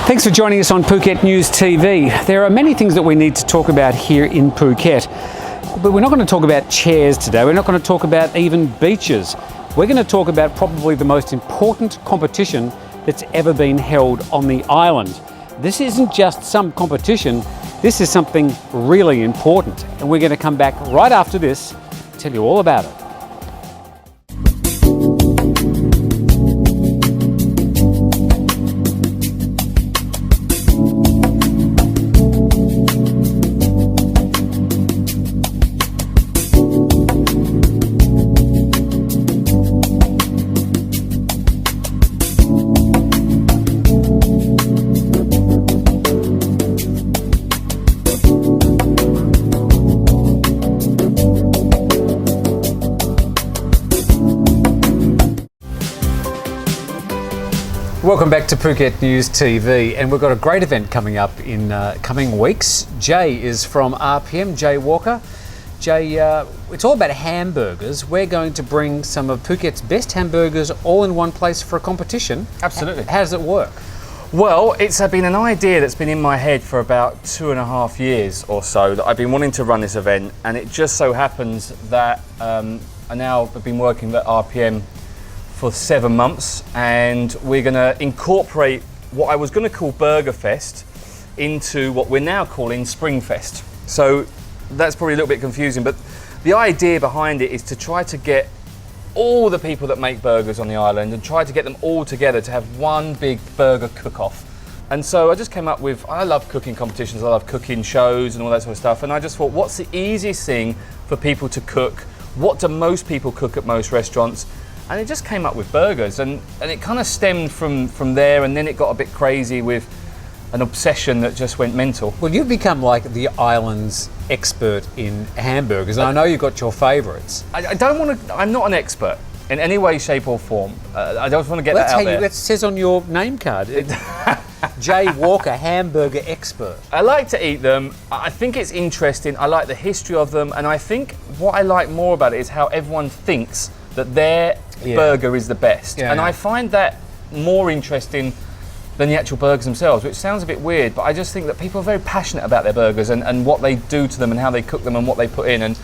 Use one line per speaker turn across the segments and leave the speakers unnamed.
Thanks for joining us on Phuket News TV. There are many things that we need to talk about here in Phuket, but we're not going to talk about chairs today. We're not going to talk about even beaches. We're going to talk about probably the most important competition that's ever been held on the island. This isn't just some competition, this is something really important. And we're going to come back right after this to tell you all about it. Welcome back to Phuket News TV, and we've got a great event coming up in coming weeks. Jay is from RPM, Jay Walker. Jay, it's all about hamburgers. We're going to bring some of Phuket's best hamburgers all in one place for a competition.
Absolutely.
How does it work?
Well, it's been an idea that's been in my head for about 2.5 years or so that I've been wanting to run this event, and it just so happens that I now have been working at RPM for 7 months, and we're going to incorporate what I was going to call Burger Fest into what we're now calling Spring Fest. So that's probably a little bit confusing, but the idea behind it is to try to get all the people that make burgers on the island and try to get them all together to have one big burger cook-off. And so I just came up with, I love cooking competitions, I love cooking shows and all that sort of stuff, and I just thought, what's the easiest thing for people to cook? What do most people cook at most restaurants? And it just came up with burgers, and it kind of stemmed from there, and then it got a bit crazy with an obsession that just went mental.
Well, you've become like the island's expert in hamburgers, and I know you've got your favourites.
I don't want to, I'm not an expert in any way, shape or form. I don't want to get that out there.
That says on your name card. Jay Walker, hamburger expert.
I like to eat them. I think it's interesting. I like the history of them, and I think what I like more about it is how everyone thinks that their burger is the best. I find that more interesting than the actual burgers themselves, which sounds a bit weird, but I just think that people are very passionate about their burgers and what they do to them and how they cook them and what they put in, and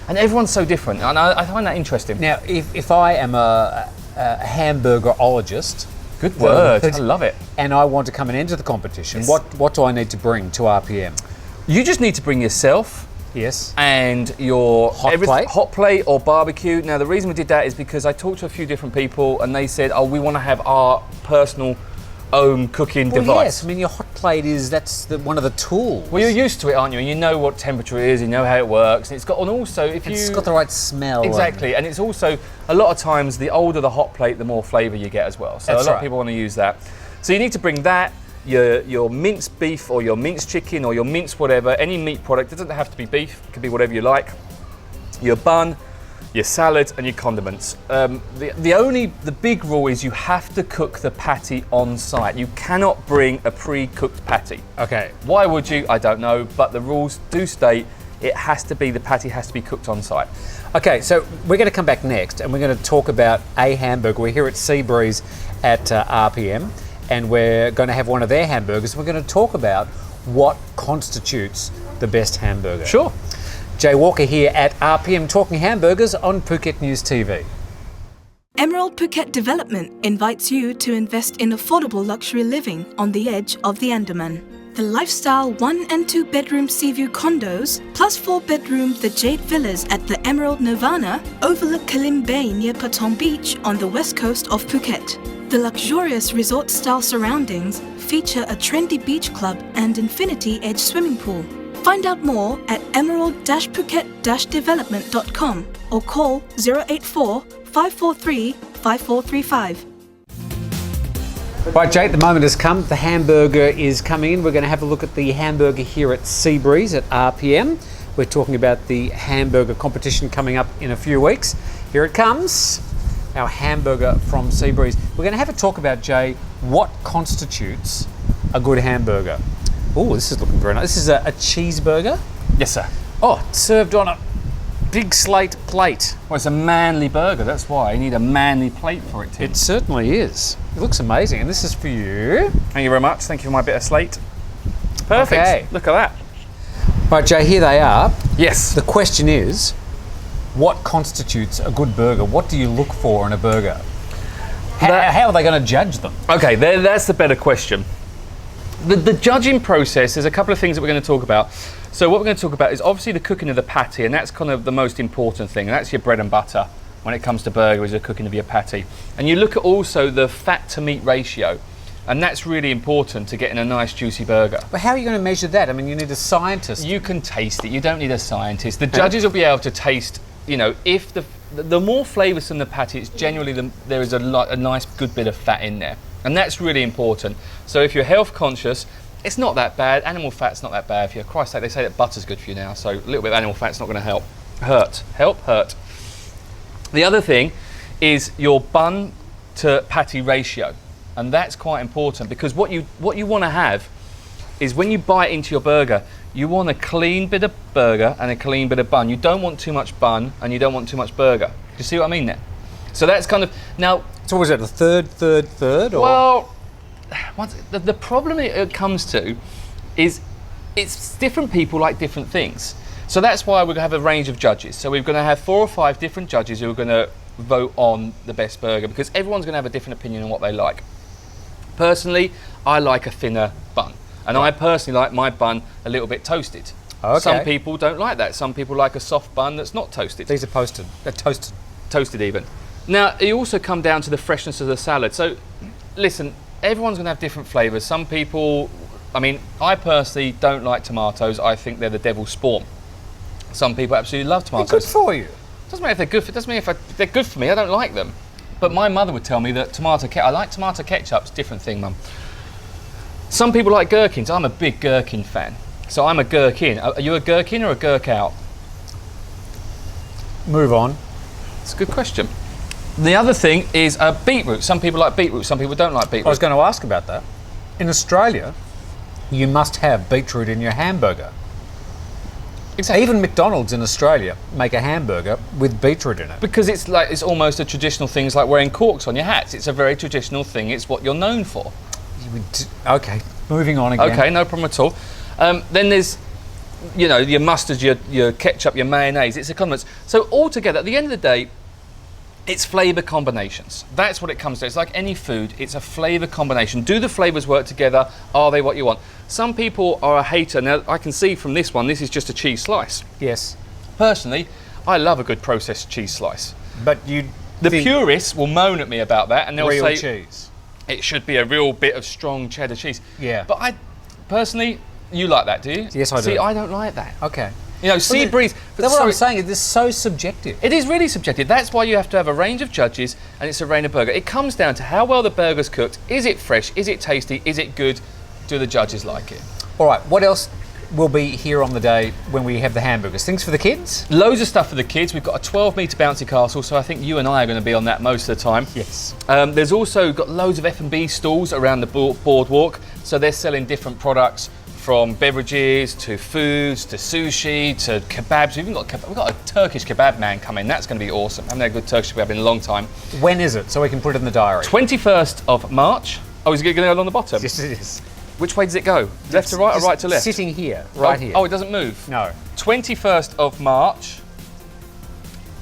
everyone's so different, and I find that interesting.
Now, if I am a hamburgerologist,
good word, I love it,
and I want to come and enter the competition, what do I need to bring to RPM?
You just need to bring yourself.
Yes.
And your
hot
plate or barbecue. Now, the reason we did that is because I talked to a few different people and they said, oh, we want to have our personal own cooking device.
Yes, I mean, your hot plate one of the tools.
Well, you're used to it, aren't you? And you know what temperature it is, you know how it works. And it's got, and also
it's got the right smell.
Exactly, and it's also, a lot of times, the older the hot plate, the more flavour you get as well. So a lot of people want to use that. So you need to bring that, your minced beef or your minced chicken or your minced whatever, any meat product. It doesn't have to be beef, it could be whatever you like. Your bun, your salad and your condiments. The big rule is you have to cook the patty on site. You cannot bring a pre-cooked patty.
Okay.
Why would you? I don't know, but the rules do state the patty has to be cooked on site.
Okay, so we're going to come back next and we're going to talk about a hamburger. We're here at Seabreeze at RPM. And we're going to have one of their hamburgers. We're going to talk about what constitutes the best hamburger.
Sure.
Jay Walker here at RPM talking hamburgers on Phuket News TV.
Emerald Phuket Development invites you to invest in affordable luxury living on the edge of the Andaman. The lifestyle 1 and 2 bedroom Seaview condos plus 4 bedroom The Jade Villas at the Emerald Nirvana overlook Kalim Bay near Patong Beach on the west coast of Phuket. The luxurious resort-style surroundings feature a trendy beach club and infinity edge swimming pool. Find out more at emerald-phuket-development.com or call 084 543 5435.
Right, Jake, the moment has come. The hamburger is coming in. We're going to have a look at the hamburger here at Seabreeze at RPM. We're talking about the hamburger competition coming up in a few weeks. Here it comes. Our hamburger from Seabreeze. We're going to have a talk about, Jay, what constitutes a good hamburger. Oh, this is looking very nice. This is a cheeseburger.
Yes, sir.
Oh, it's served on a big slate plate.
Well, it's a manly burger, that's why. You need a manly plate for it, Tim.
It certainly is. It looks amazing, and this is for you.
Thank you very much. Thank you for my bit of slate. Perfect.
Okay.
Look at that.
Right, Jay, here they are.
Yes.
The question is, what constitutes a good burger? What do you look for in a burger? How are they going to judge them?
Okay, that's the better question. The judging process, there's a couple of things that we're going to talk about. So what we're going to talk about is obviously the cooking of the patty, and that's kind of the most important thing, and that's your bread and butter when it comes to burger, is the cooking of your patty. And you look at also the fat to meat ratio, and that's really important to getting a nice juicy burger.
But how are you going to measure that? I mean, you need a scientist.
You can taste it, you don't need a scientist. The judges will be able to taste, if the more flavoursome the patty, it's generally there is a nice good bit of fat in there. And that's really important. So if you're health conscious, it's not that bad. Animal fat's not that bad for you. Christ's sake, they say that butter's good for you now, so a little bit of animal fat's not going to help. Hurt. The other thing is your bun to patty ratio. And that's quite important, because what you want to have is when you bite into your burger, you want a clean bit of burger and a clean bit of bun. You don't want too much bun and you don't want too much burger. Do you see what I mean there? So that's kind of, now...
So was it a third? Or?
Well, the problem it comes to is it's different people like different things. So that's why we're going to have a range of judges. So we're going to have 4 or 5 different judges who are going to vote on the best burger, because everyone's going to have a different opinion on what they like. Personally, I like a thinner bun. And I personally like my bun a little bit toasted.
Okay.
Some people don't like that. Some people like a soft bun that's not toasted.
These are posted. They're toasted.
Toasted even. Now, you also come down to the freshness of the salad. So, listen, everyone's going to have different flavours. Some people, I personally don't like tomatoes. I think they're the devil's spawn. Some people absolutely love tomatoes.
They're good for you.
Doesn't matter if they're good for, doesn't mean if they're good for me. I don't like them. But my mother would tell me that I like tomato ketchup. It's a different thing, Mum. Some people like gherkins. I'm a big gherkin fan. So I'm a gherkin. Are you a gherkin or a gherk out?
Move on.
It's a good question. The other thing is beetroot. Some people like beetroot. Some people don't like beetroot.
I was going to ask about that. In Australia, you must have beetroot in your hamburger.
Exactly.
Even McDonald's in Australia make a hamburger with beetroot in it.
Because it's almost a traditional thing. It's like wearing corks on your hats. It's a very traditional thing. It's what you're known for.
Okay, moving on again.
Okay, no problem at all. Then there's, your mustard, your ketchup, your mayonnaise. It's a condiments. So altogether, at the end of the day, it's flavour combinations. That's what it comes to. It's like any food. It's a flavour combination. Do the flavours work together? Are they what you want? Some people are a hater. Now, I can see from this one, this is just a cheese slice.
Yes.
Personally, I love a good processed cheese slice.
But
the purists will moan at me about that, and they'll
real
say
cheese.
It should be a real bit of strong cheddar cheese.
Yeah.
But I personally, you like that, do you?
Yes, I do.
See, I don't like that.
Okay.
Sea breeze.
That's what I'm saying. It's so subjective.
It is really subjective. That's why you have to have a range of judges, and it's a range of burger. It comes down to how well the burger's cooked. Is it fresh? Is it tasty? Is it good? Do the judges like it?
All right. What else will be here on the day when we have the hamburgers? Things for the kids?
Loads of stuff for the kids. We've got a 12-metre bouncy castle, so I think you and I are going to be on that most of the time.
Yes.
There's also got loads of F&B stalls around the boardwalk, so they're selling different products, from beverages to foods to sushi to kebabs. We've got a Turkish kebab man coming. That's going to be awesome. I haven't had a good Turkish kebab in a long time.
When is it? So we can put it in the diary.
21st of March. Oh, is it going to go along the bottom?
Yes, it is.
Which way does it go? Left to right or right to left?
Sitting here, right here.
Oh, it doesn't move?
No.
21st of March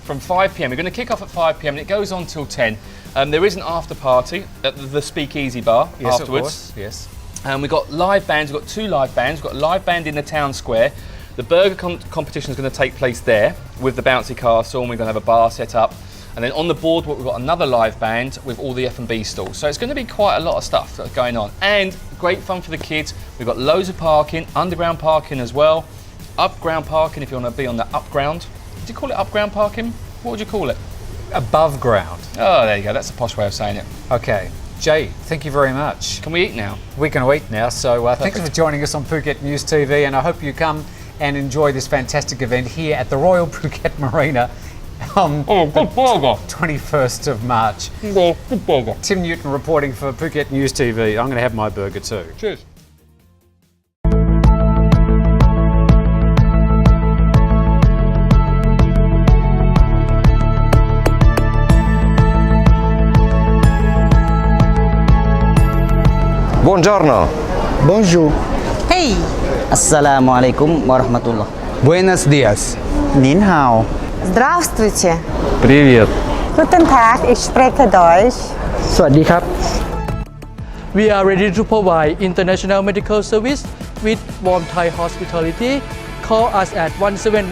from 5 p.m. We're going to kick off at 5 p.m. and it goes on till 10. There is an after party at the Speakeasy Bar
Yes,
afterwards.
Of course. Yes.
We've got live bands. We've got 2 live bands. We've got a live band in the town square. The burger competition is going to take place there with the bouncy castle, and we're going to have a bar set up. And then on the boardwalk, we've got another live band with all the F&B stalls. So it's going to be quite a lot of stuff that's going on. And great fun for the kids. We've got loads of parking, underground parking as well. Upground parking if you want to be on the upground. Did you call it upground parking? What would you call it?
Above ground.
Oh, there you go. That's a posh way of saying it.
Okay. Jay, thank you very much.
Can we eat now?
We can eat now. So thanks for joining us on Phuket News TV, and I hope you come and enjoy this fantastic event here at the Royal Phuket Marina on
good burger.
21st of March.
Good burger.
Tim Newton reporting for Phuket News TV. I'm going to have my burger too.
Cheers.
Buongiorno.
Bonjour.
Hey! Assalamualaikum warahmatullah.
Buenos dias.
Nin hao.
Здравствуйте.
Привет.
Guten Tag, ich spreche Deutsch.
สวัสดีครับ
We are ready to provide international medical service with warm Thai hospitality. Call us at 1719.